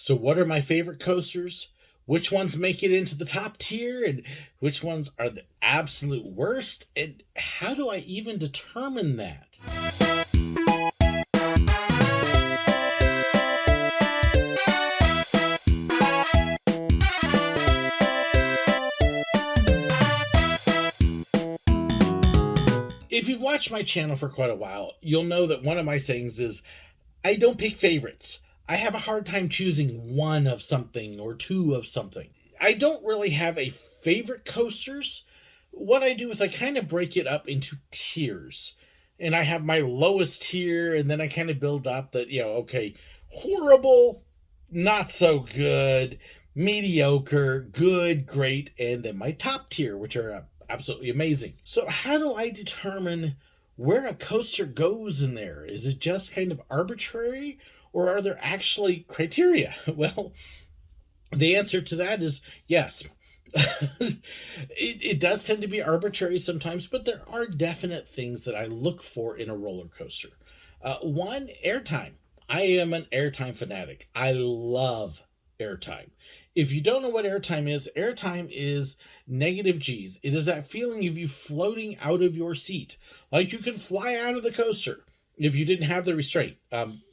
So what are my favorite coasters? Which ones make it into the top tier and which ones are the absolute worst? And how do I even determine that? If you've watched my channel for quite a while, you'll know that one of my sayings is I don't pick favorites. I have a hard time choosing one of something or two of something. I don't really have a favorite coasters. What I do is I kind of break it up into tiers. And I have my lowest tier, and then I kind of build up that, okay, horrible, not so good, mediocre, good, great, and then my top tier, which are absolutely amazing. So how do I determine where a coaster goes in there? Is it just kind of arbitrary, or are there actually criteria? Well, the answer to that is yes. It does tend to be arbitrary sometimes, but there are definite things that I look for in a roller coaster. One, airtime. I am an airtime fanatic. I love airtime. If you don't know what airtime is negative G's. It is that feeling of you floating out of your seat. Like you could fly out of the coaster if you didn't have the restraint.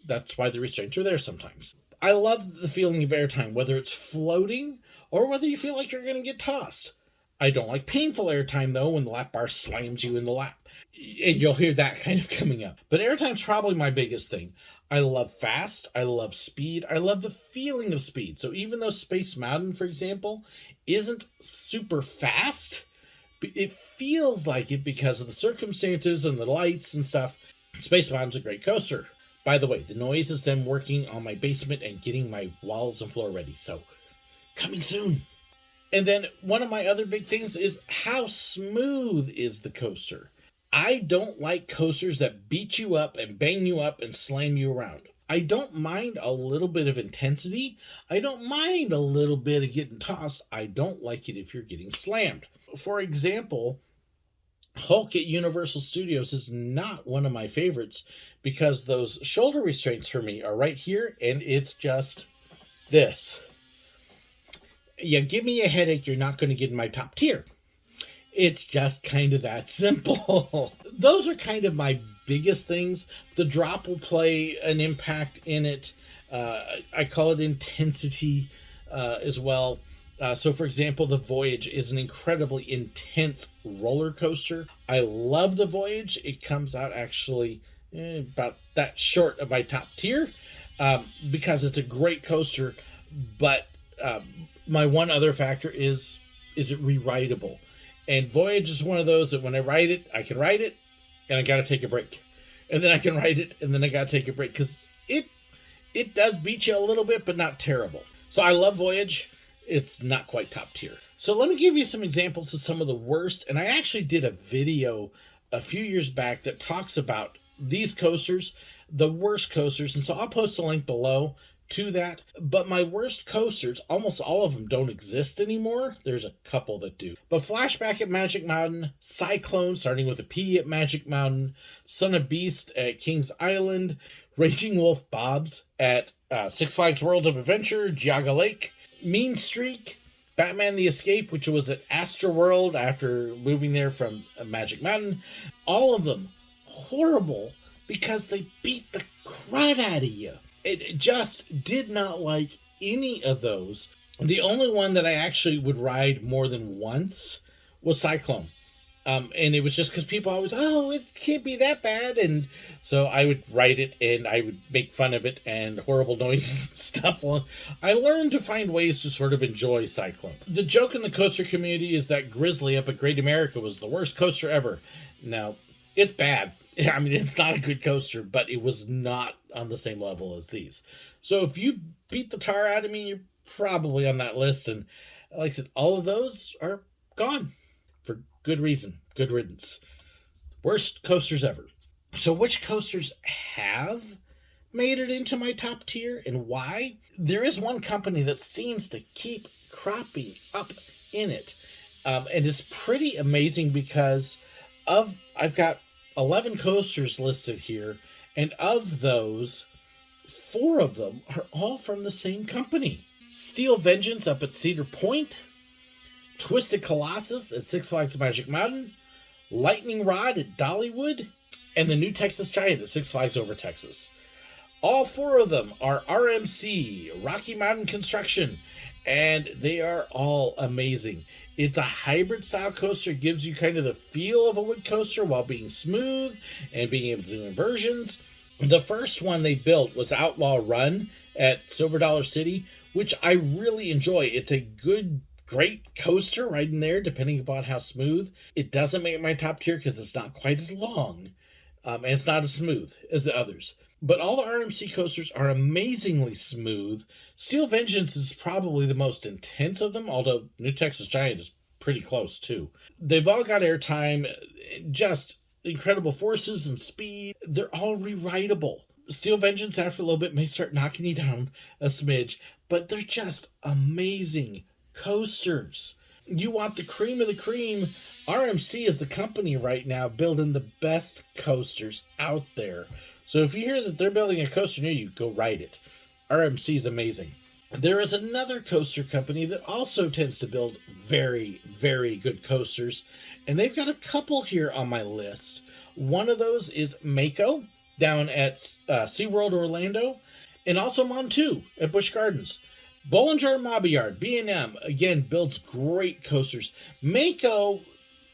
That's why the restraints are there sometimes. I love the feeling of airtime, whether it's floating or whether you feel like you're going to get tossed. I don't like painful airtime, though, when the lap bar slams you in the lap. And you'll hear that kind of coming up. But airtime's probably my biggest thing. I love fast. I love speed. I love the feeling of speed. So even though Space Mountain, for example, isn't super fast, it feels like it because of the circumstances and the lights and stuff. Space Mountain's a great coaster. By the way, the noise is them working on my basement and getting my walls and floor ready. So, coming soon. And then one of my other big things is how smooth is the coaster? I don't like coasters that beat you up and bang you up and slam you around. I don't mind a little bit of intensity. I don't mind a little bit of getting tossed. I don't like it if you're getting slammed. For example, Hulk at Universal Studios is not one of my favorites because those shoulder restraints for me are right here, and it's just this. Yeah, give me a headache, you're not going to get in my top tier. It's just kind of that simple. Those are kind of my biggest things. The drop will play an impact in it. I call it intensity as well. So, for example, the Voyage is an incredibly intense roller coaster. I love the Voyage. It comes out actually about that short of my top tier because it's a great coaster. But my one other factor is it re-rideable? And Voyage is one of those that when I ride it, I can ride it, and I got to take a break. And then I can ride it, and then I got to take a break because it does beat you a little bit, but not terrible. So I love Voyage. It's not quite top tier. So let me give you some examples of some of the worst. And I actually did a video a few years back that talks about these coasters, the worst coasters. And so I'll post a link below to that. But my worst coasters, almost all of them don't exist anymore. There's a couple that do. But Flashback at Magic Mountain, Cyclone, starting with a P at Magic Mountain, Son of Beast at Kings Island, Raging Wolf Bob's at Six Flags Worlds of Adventure, Geauga Lake, Mean Streak, Batman the Escape, which was at Astroworld after moving there from Magic Mountain. All of them horrible because they beat the crud out of you. It just did not like any of those. The only one that I actually would ride more than once was Cyclone. And it was just because people always, it can't be that bad. And so I would write it and I would make fun of it and horrible noise stuff. I learned to find ways to sort of enjoy Cyclone. The joke in the coaster community is that Grizzly up at Great America was the worst coaster ever. Now, it's bad. I mean, it's not a good coaster, but it was not on the same level as these. So if you beat the tar out of me, you're probably on that list. And like I said, all of those are gone. For good reason. Good riddance. Worst coasters ever. So which coasters have made it into my top tier and why? There is one company that seems to keep cropping up in it. And it's pretty amazing because I've got 11 coasters listed here. And of those, 4 of them are all from the same company. Steel Vengeance up at Cedar Point, Twisted Colossus at Six Flags Magic Mountain, Lightning Rod at Dollywood, and the New Texas Giant at Six Flags Over Texas. All 4 of them are RMC, Rocky Mountain Construction, and they are all amazing. It's a hybrid style coaster. It gives you kind of the feel of a wood coaster while being smooth and being able to do inversions. The first one they built was Outlaw Run at Silver Dollar City, which I really enjoy. It's a great coaster right in there, depending upon how smooth. It doesn't make my top tier because it's not quite as long, and it's not as smooth as the others. But all the RMC coasters are amazingly smooth. Steel Vengeance is probably the most intense of them, although New Texas Giant is pretty close too. They've all got airtime, just incredible forces and speed. They're all rewritable. Steel Vengeance, after a little bit, may start knocking you down a smidge, but they're just amazing coasters. You want the cream of the cream. RMC is the company right now building the best coasters out there. So if you hear that they're building a coaster near you, go ride it. RMC is amazing. There is another coaster company that also tends to build very, very good coasters, and they've got a couple here on my list. One of those is Mako down at SeaWorld Orlando, and also Montu at Busch Gardens. Bollinger and Mabillard, B&M, again, builds great coasters. Mako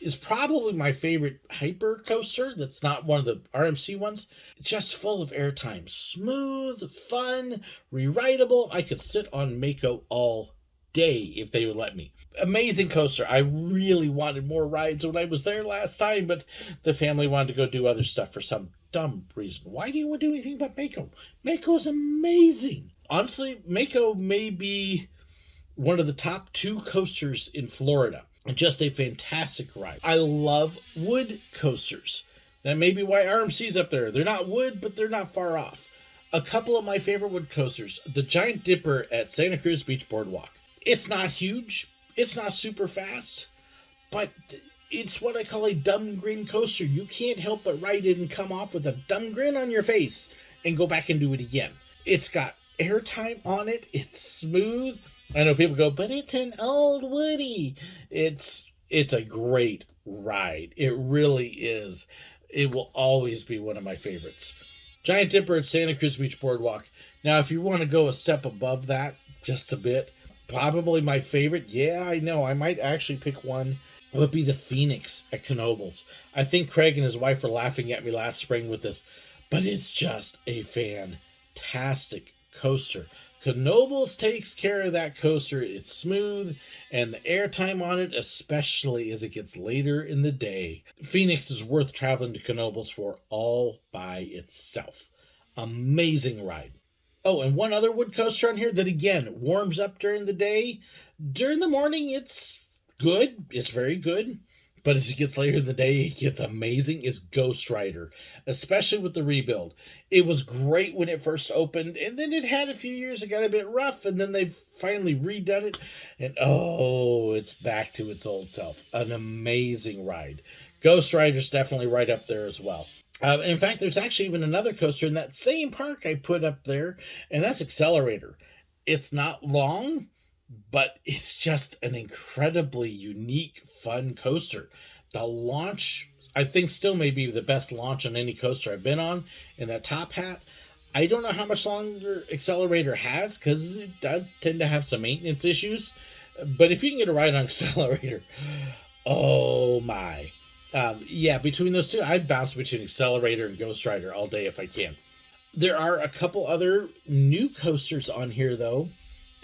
is probably my favorite hyper coaster that's not one of the RMC ones. It's just full of airtime. Smooth, fun, rewritable. I could sit on Mako all day if they would let me. Amazing coaster. I really wanted more rides when I was there last time, but the family wanted to go do other stuff for some dumb reason. Why do you want to do anything but Mako? Mako is amazing. Honestly, Mako may be one of the top 2 coasters in Florida. Just a fantastic ride. I love wood coasters. That may be why RMC's up there. They're not wood, but they're not far off. A couple of my favorite wood coasters. The Giant Dipper at Santa Cruz Beach Boardwalk. It's not huge. It's not super fast. But it's what I call a dumb grin coaster. You can't help but ride it and come off with a dumb grin on your face and go back and do it again. It's got airtime on it. It's smooth. I know people go, but it's an old Woody. It's a great ride. It really is. It will always be one of my favorites. Giant Dipper at Santa Cruz Beach Boardwalk. Now, if you want to go a step above that, just a bit, probably my favorite, yeah, I know, I might actually pick one, would be the Phoenix at Knoebels. I think Craig and his wife were laughing at me last spring with this, but it's just a fantastic coaster. Knoebels takes care of that coaster. It's smooth, and the airtime on it, especially as it gets later in the day. Phoenix is worth traveling to Knoebels for all by itself. Amazing ride. Oh, and one other wood coaster on here that, again, warms up during the day. During the morning, it's good. It's very good. But as it gets later in the day, it gets amazing, is Ghost Rider, especially with the rebuild. It was great when it first opened, and then it had a few years, it got a bit rough, and then they've finally redone it, and oh, it's back to its old self. An amazing ride. Ghost Rider's definitely right up there as well. In fact, there's actually even another coaster in that same park I put up there, and that's Accelerator. It's not long, but it's just an incredibly unique, fun coaster. The launch, I think, still may be the best launch on any coaster I've been on. And that top hat, I don't know how much longer Accelerator has, because it does tend to have some maintenance issues. But if you can get a ride on Accelerator, oh my. Yeah, between those two, I'd bounce between Accelerator and Ghost Rider all day if I can. There are a couple other new coasters on here, though,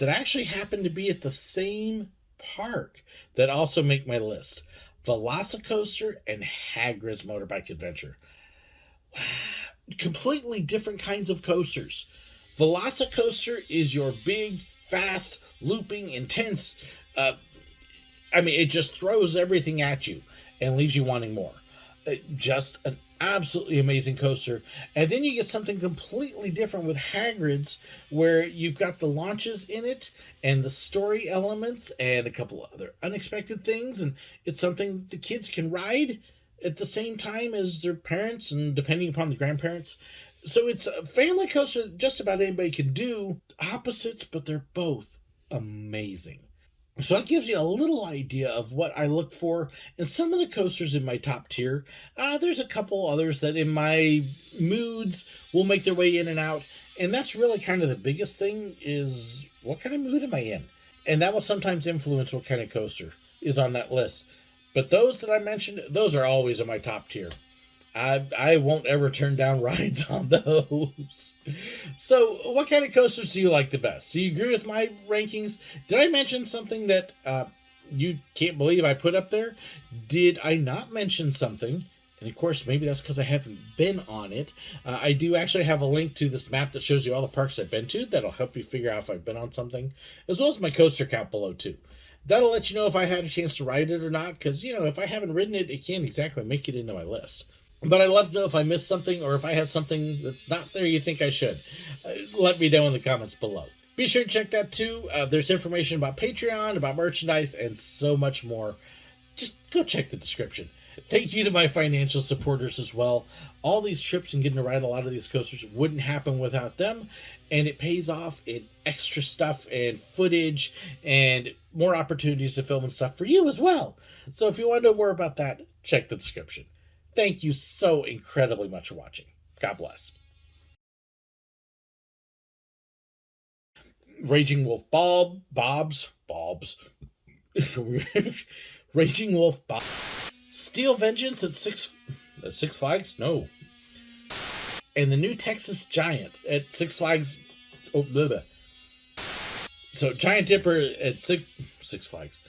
that actually happen to be at the same park that also make my list. Velocicoaster and Hagrid's Motorbike Adventure. Completely different kinds of coasters. Velocicoaster is your big, fast, looping, intense, it just throws everything at you and leaves you wanting more. Just an absolutely amazing coaster. And then you get something completely different with Hagrid's, where you've got the launches in it and the story elements and a couple of other unexpected things, and it's something the kids can ride at the same time as their parents, and depending upon the grandparents. So it's a family coaster that just about anybody can do. Opposites, but they're both amazing. So that gives you a little idea of what I look for in some of the coasters in my top tier. There's a couple others that in my moods will make their way in and out. And that's really kind of the biggest thing is what kind of mood am I in? And that will sometimes influence what kind of coaster is on that list. But those that I mentioned, those are always in my top tier. I won't ever turn down rides on those. So, what kind of coasters do you like the best? Do you agree with my rankings? Did I mention something that you can't believe I put up there? Did I not mention something? And of course, maybe that's because I haven't been on it. I do actually have a link to this map that shows you all the parks I've been to. That'll help you figure out if I've been on something, as well as my coaster count below too. That'll let you know if I had a chance to ride it or not, because, if I haven't ridden it, it can't exactly make it into my list. But I'd love to know if I missed something or if I have something that's not there you think I should. Let me know in the comments below. Be sure to check that too. There's information about Patreon, about merchandise, and so much more. Just go check the description. Thank you to my financial supporters as well. All these trips and getting to ride a lot of these coasters wouldn't happen without them. And it pays off in extra stuff and footage and more opportunities to film and stuff for you as well. So if you want to know more about that, check the description. Thank you so incredibly much for watching. God bless. Raging Wolf Bobs. Raging Wolf Bob. Steel Vengeance at Six Flags? No. And the new Texas Giant at Six Flags. Oh, blah, blah. So Giant Dipper at Six Flags.